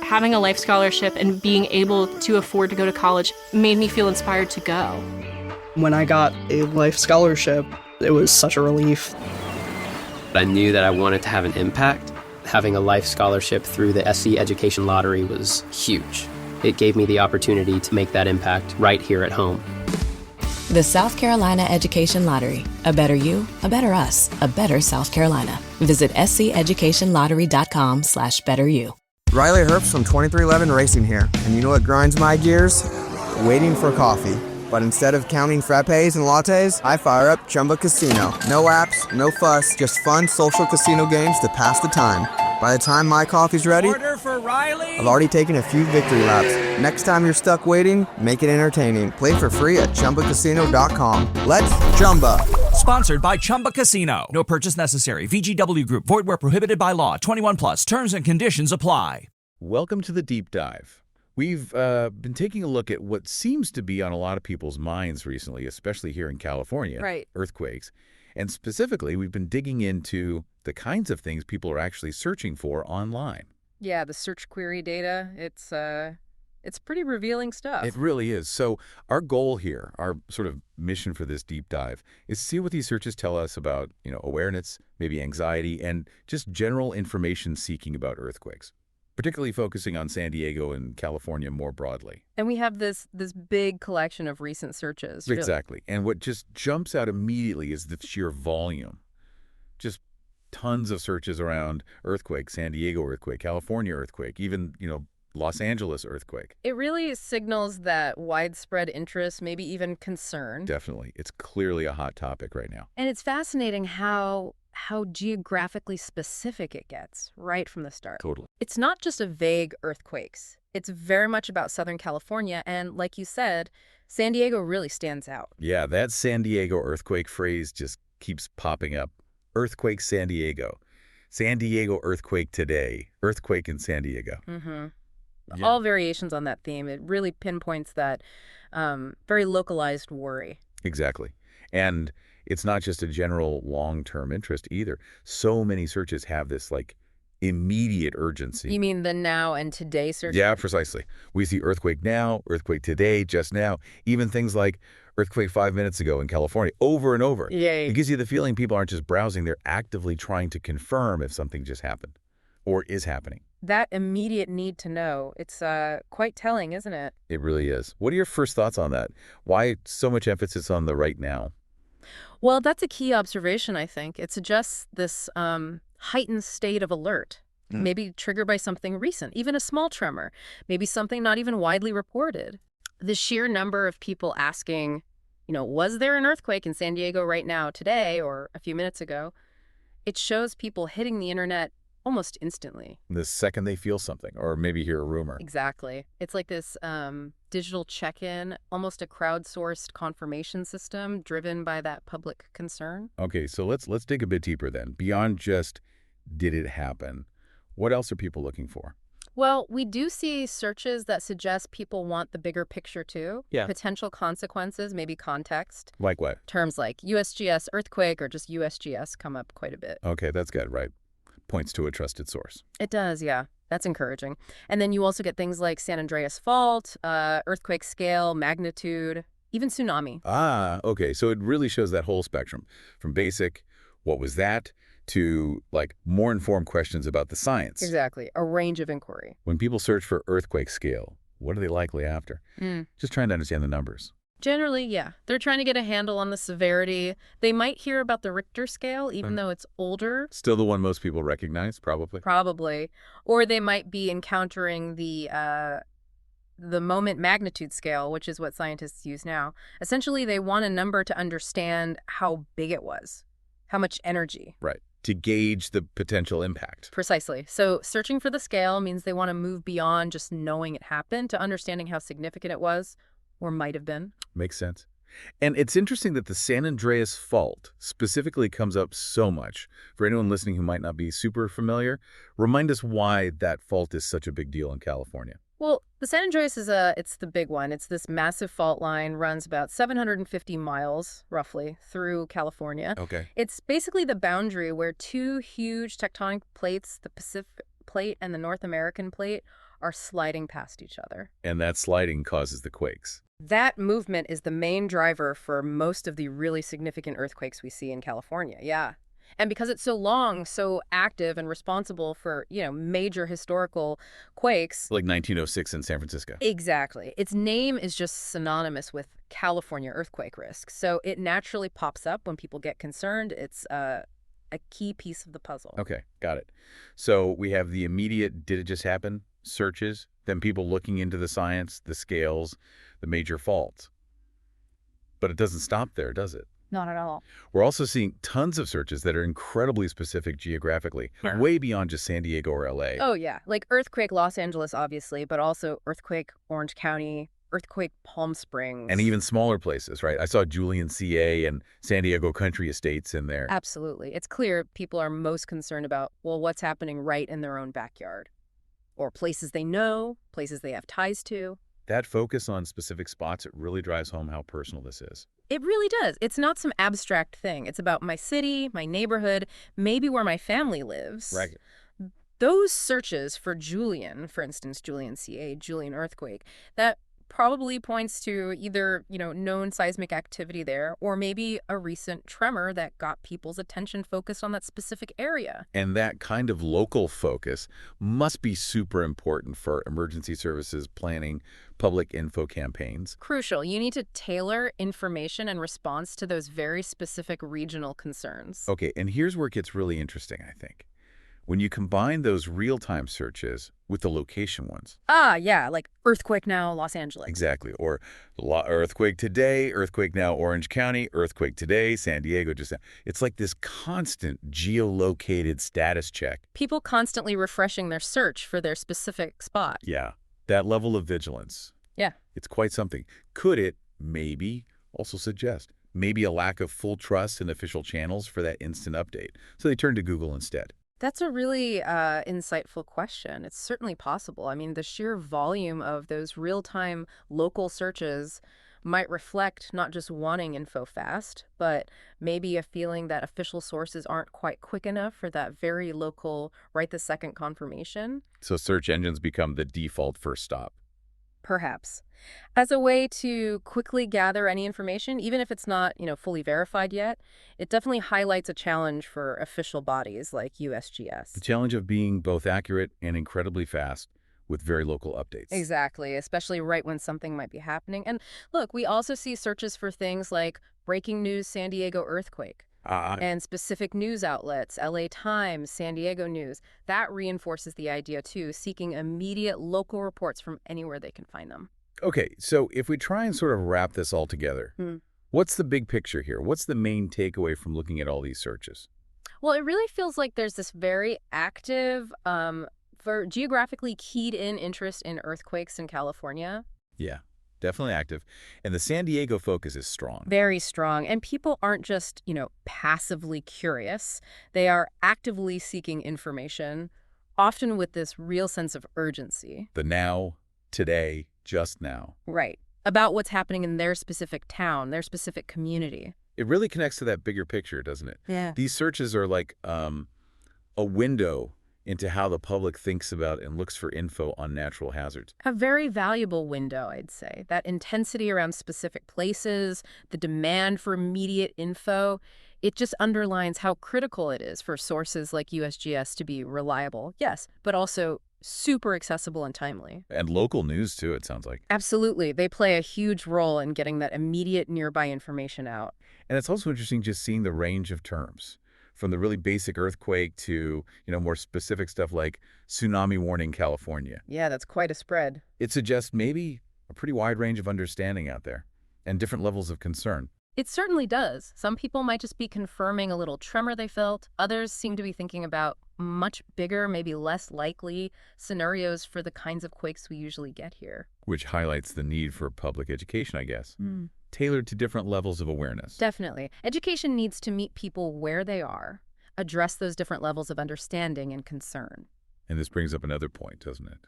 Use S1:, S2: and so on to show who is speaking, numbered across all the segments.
S1: having a life scholarship and being able to afford to go to college made me feel inspired to go.
S2: When I got a life scholarship, it was such a relief.
S3: I knew that I wanted to have an impact. Having a life scholarship through the SC Education Lottery was huge. It gave me the opportunity to make that impact right here at home.
S4: The South Carolina Education Lottery. A better you, a better us, a better South Carolina. Visit sceducationlottery.com/betteryou.
S5: Riley Herbst from 2311 Racing here. And you know what grinds my gears? Waiting for coffee. But instead of counting frappes and lattes, I fire up Chumba Casino. No apps, no fuss, just fun social casino games to pass the time. By the time my coffee's ready,
S6: order for Riley.
S5: I've already taken a few victory laps. Next time you're stuck waiting, make it entertaining. Play for free at ChumbaCasino.com. Let's Chumba.
S6: Sponsored by Chumba Casino. No purchase necessary. VGW Group. Void where prohibited by law. 21 plus. Terms and conditions apply.
S7: Welcome to the Deep Dive. We've been taking a look at what seems to be on a lot of people's minds recently, especially here in California,
S8: right?
S7: Earthquakes. And specifically, we've been digging into the kinds of things people are actually searching for online.
S8: Yeah, the search query data, it's pretty revealing stuff.
S7: It really is. So our goal here, our sort of mission for this deep dive, is to see what these searches tell us about, awareness, maybe anxiety, and just general information seeking about earthquakes, particularly focusing on San Diego and California more broadly.
S8: And we have this big collection of recent searches.
S7: Exactly. And what just jumps out immediately is the sheer volume. Just tons of searches around earthquake, San Diego earthquake, California earthquake, even, Los Angeles earthquake.
S8: It really signals that widespread interest, maybe even concern.
S7: Definitely. It's clearly a hot topic right now.
S8: And it's fascinating how geographically specific it gets right from the start.
S7: Totally.
S8: It's not just a vague earthquakes. It's very much about Southern California. And like you said, San Diego really stands out.
S7: Yeah, that San Diego earthquake phrase just keeps popping up. Earthquake San Diego. San Diego earthquake today. Earthquake in San Diego.
S8: Mm-hmm.
S7: Yeah.
S8: All variations on that theme. It really pinpoints that very localized worry.
S7: Exactly. And it's not just a general long-term interest either. So many searches have this immediate urgency.
S8: You mean the now and today search?
S7: Yeah, precisely. We see earthquake now, earthquake today, just now, even things like earthquake 5 minutes ago in California, over and over.
S8: Yay.
S7: It gives you the feeling people aren't just browsing, they're actively trying to confirm if something just happened or is happening.
S8: That immediate need to know, it's quite telling, isn't it?
S7: It really is. What are your first thoughts on that? Why so much emphasis on the right now?
S8: Well, that's a key observation, I think. It suggests this heightened state of alert, maybe triggered by something recent, even a small tremor, maybe something not even widely reported. The sheer number of people asking, was there an earthquake in San Diego right now, today, or a few minutes ago? It shows people hitting the internet almost instantly.
S7: The second they feel something, or maybe hear a rumor.
S8: Exactly. It's like this digital check-in, almost a crowdsourced confirmation system driven by that public concern.
S7: Okay, so let's dig a bit deeper then. Beyond just, did it happen? What else are people looking for?
S8: Well, we do see searches that suggest people want the bigger picture too.
S7: Yeah.
S8: Potential consequences, maybe context.
S7: Like what?
S8: Terms like USGS earthquake or just USGS come up quite a bit.
S7: Okay, that's good, right? Points to a trusted source.
S8: It does, yeah. That's encouraging. And then you also get things like San Andreas fault, earthquake scale, magnitude, even tsunami.
S7: Ah, okay. So it really shows that whole spectrum from basic, what was that, to more informed questions about the science.
S8: Exactly. A range of inquiry.
S7: When people search for earthquake scale, what are they likely after? Just trying to understand the numbers.
S8: Generally, yeah. They're trying to get a handle on the severity. They might hear about the Richter scale, even though it's older.
S7: Still the one most people recognize, probably.
S8: Probably. Or they might be encountering the moment magnitude scale, which is what scientists use now. Essentially, they want a number to understand how big it was, how much energy.
S7: Right. To gauge the potential impact.
S8: Precisely. So searching for the scale means they want to move beyond just knowing it happened to understanding how significant it was or might have been.
S7: Makes sense. And it's interesting that the San Andreas fault specifically comes up so much. For anyone listening who might not be super familiar, remind us why that fault is such a big deal in California.
S8: Well, the San Andreas it's the big one. It's this massive fault line, runs about 750 miles, roughly, through California.
S7: Okay.
S8: It's basically the boundary where two huge tectonic plates, the Pacific plate and the North American plate are sliding past each other.
S7: And that sliding causes the quakes.
S8: That movement is the main driver for most of the really significant earthquakes we see in California, yeah. And because it's so long, so active and responsible for, major historical quakes.
S7: Like 1906 in San Francisco.
S8: Exactly. Its name is just synonymous with California earthquake risk. So it naturally pops up when people get concerned. It's a key piece of the puzzle.
S7: Okay, got it. So we have the immediate did it just happen searches, then people looking into the science, the scales, the major faults. But it doesn't stop there, does it?
S8: Not at all.
S7: We're also seeing tons of searches that are incredibly specific geographically, way beyond just San Diego or LA.
S8: Oh, yeah. Like earthquake Los Angeles, obviously, but also earthquake Orange County, earthquake Palm Springs.
S7: And even smaller places, right? I saw Julian, CA, and San Diego Country Estates in there.
S8: Absolutely. It's clear people are most concerned about, well, what's happening right in their own backyard. Or places they know, places they have ties to.
S7: That focus on specific spots, it really drives home how personal this is.
S8: It really does. It's not some abstract thing. It's about my city, my neighborhood, maybe where my family lives.
S7: Right.
S8: Those searches for Julian, for instance, Julian CA, Julian earthquake, that probably points to either, known seismic activity there or maybe a recent tremor that got people's attention focused on that specific area.
S7: And that kind of local focus must be super important for emergency services planning, public info campaigns.
S8: Crucial. You need to tailor information and response to those very specific regional concerns.
S7: Okay, and here's where it gets really interesting, I think. When you combine those real-time searches with the location ones.
S8: Ah, yeah, like earthquake now, Los Angeles.
S7: Exactly. Or earthquake today, earthquake now, Orange County, earthquake today, San Diego. It's like this constant geolocated status check.
S8: People constantly refreshing their search for their specific spot.
S7: Yeah, that level of vigilance.
S8: Yeah.
S7: It's quite something. Could it maybe also suggest maybe a lack of full trust in official channels for that instant update? So they turn to Google instead.
S8: That's a really insightful question. It's certainly possible. I mean, the sheer volume of those real-time local searches might reflect not just wanting info fast, but maybe a feeling that official sources aren't quite quick enough for that very local, right-the-second confirmation.
S7: So search engines become the default first stop.
S8: Perhaps. As a way to quickly gather any information, even if it's not, fully verified yet, it definitely highlights a challenge for official bodies like USGS.
S7: The challenge of being both accurate and incredibly fast with very local updates.
S8: Exactly, especially right when something might be happening. And look, we also see searches for things like breaking news San Diego earthquake. And specific news outlets, LA Times, San Diego News. That reinforces the idea, too, seeking immediate local reports from anywhere they can find them.
S7: Okay, so if we try and sort of wrap this all together, what's the big picture here? What's the main takeaway from looking at all these searches?
S8: Well, it really feels like there's this very active, for geographically keyed-in interest in earthquakes in California.
S7: Yeah. Definitely active. And the San Diego focus is strong.
S8: Very strong. And people aren't just, passively curious. They are actively seeking information, often with this real sense of urgency.
S7: The now, today, just now.
S8: Right. About what's happening in their specific town, their specific community.
S7: It really connects to that bigger picture, doesn't it?
S8: Yeah.
S7: These searches are like a window into how the public thinks about and looks for info on natural hazards.
S8: A very valuable window, I'd say. That intensity around specific places, the demand for immediate info, it just underlines how critical it is for sources like USGS to be reliable, yes, but also super accessible and timely.
S7: And local news, too, it sounds like.
S8: Absolutely. They play a huge role in getting that immediate nearby information out.
S7: And it's also interesting just seeing the range of terms. From the really basic earthquake to, more specific stuff like tsunami warning California.
S8: Yeah, that's quite a spread.
S7: It suggests maybe a pretty wide range of understanding out there and different levels of concern.
S8: It certainly does. Some people might just be confirming a little tremor they felt. Others seem to be thinking about much bigger, maybe less likely scenarios for the kinds of quakes we usually get here.
S7: Which highlights the need for public education, I guess. Tailored to different levels of awareness.
S8: Definitely. Education needs to meet people where they are, address those different levels of understanding and concern.
S7: And this brings up another point, doesn't it?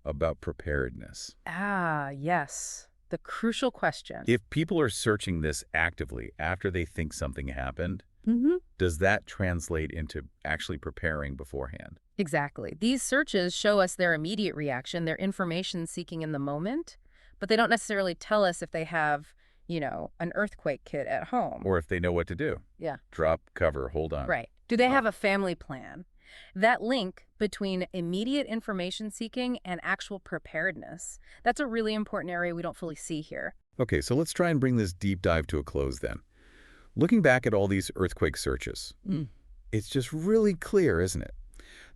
S7: About preparedness.
S8: Ah, yes. The crucial question.
S7: If people are searching this actively after they think something happened, Does that translate into actually preparing beforehand?
S8: Exactly. These searches show us their immediate reaction, their information seeking in the moment, but they don't necessarily tell us if they have, an earthquake kit at home.
S7: Or if they know what to do.
S8: Yeah.
S7: Drop, cover, hold on.
S8: Right. Do they have a family plan? That link between immediate information seeking and actual preparedness, that's a really important area we don't fully see here.
S7: Okay, so let's try and bring this deep dive to a close then. Looking back at all these earthquake searches, it's just really clear, isn't it?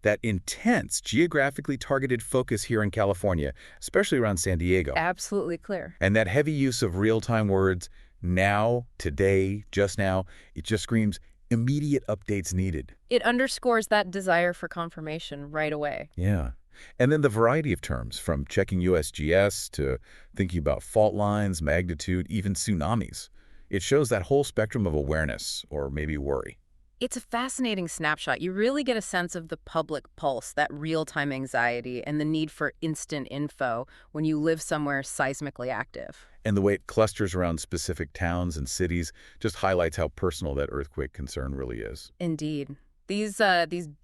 S7: That intense, geographically targeted focus here in California, especially around San Diego.
S8: Absolutely clear.
S7: And that heavy use of real-time words, now, today, just now, it just screams immediate updates needed.
S8: It underscores that desire for confirmation right away.
S7: Yeah. And then the variety of terms, from checking USGS to thinking about fault lines, magnitude, even tsunamis. It shows that whole spectrum of awareness, or maybe worry.
S8: It's a fascinating snapshot. You really get a sense of the public pulse, that real-time anxiety, and the need for instant info when you live somewhere seismically active.
S7: And the way it clusters around specific towns and cities just highlights how personal that earthquake concern really is.
S8: Indeed. These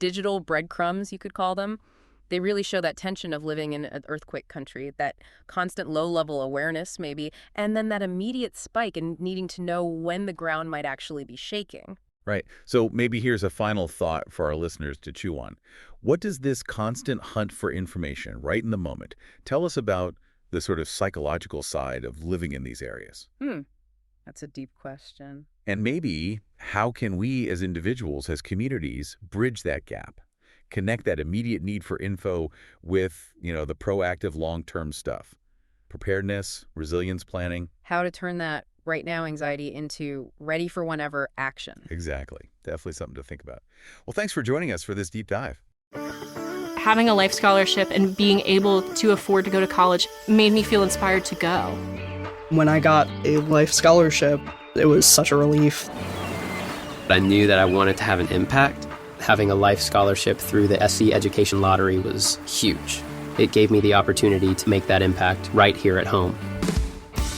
S8: digital breadcrumbs, you could call them, they really show that tension of living in an earthquake country, that constant low-level awareness maybe, and then that immediate spike in needing to know when the ground might actually be shaking.
S7: Right. So maybe here's a final thought for our listeners to chew on. What does this constant hunt for information right in the moment tell us about the sort of psychological side of living in these areas?
S8: That's a deep question.
S7: And maybe how can we as individuals, as communities, bridge that gap? Connect that immediate need for info with, the proactive long-term stuff. Preparedness, resilience planning.
S8: How to turn that right now anxiety into ready for whenever action.
S7: Exactly. Definitely something to think about. Well, thanks for joining us for this deep dive.
S1: Having a life scholarship and being able to afford to go to college made me feel inspired to go.
S2: When I got a life scholarship, it was such a relief.
S3: I knew that I wanted to have an impact. Having a life scholarship through the SC Education Lottery was huge. It gave me the opportunity to make that impact right here at home.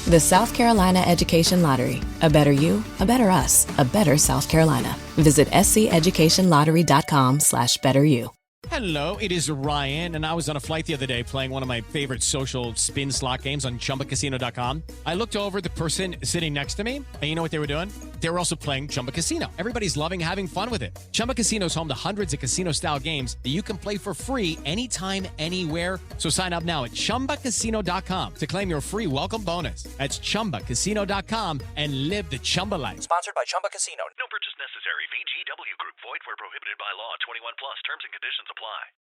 S4: The South Carolina Education Lottery. A better you, a better us, a better South Carolina. Visit sceducationlottery.com/betteryou.
S9: Hello, it is Ryan, and I was on a flight the other day playing one of my favorite social spin slot games on ChumbaCasino.com. I looked over at the person sitting next to me, and you know what they were doing? They were also playing Chumba Casino. Everybody's loving having fun with it. Chumba Casino is home to hundreds of casino-style games that you can play for free anytime, anywhere. So sign up now at ChumbaCasino.com to claim your free welcome bonus. That's ChumbaCasino.com and live the Chumba life.
S6: Sponsored by Chumba Casino.
S10: No purchase necessary. VGW Group. Void where prohibited by law. 21 plus. Terms and conditions apply.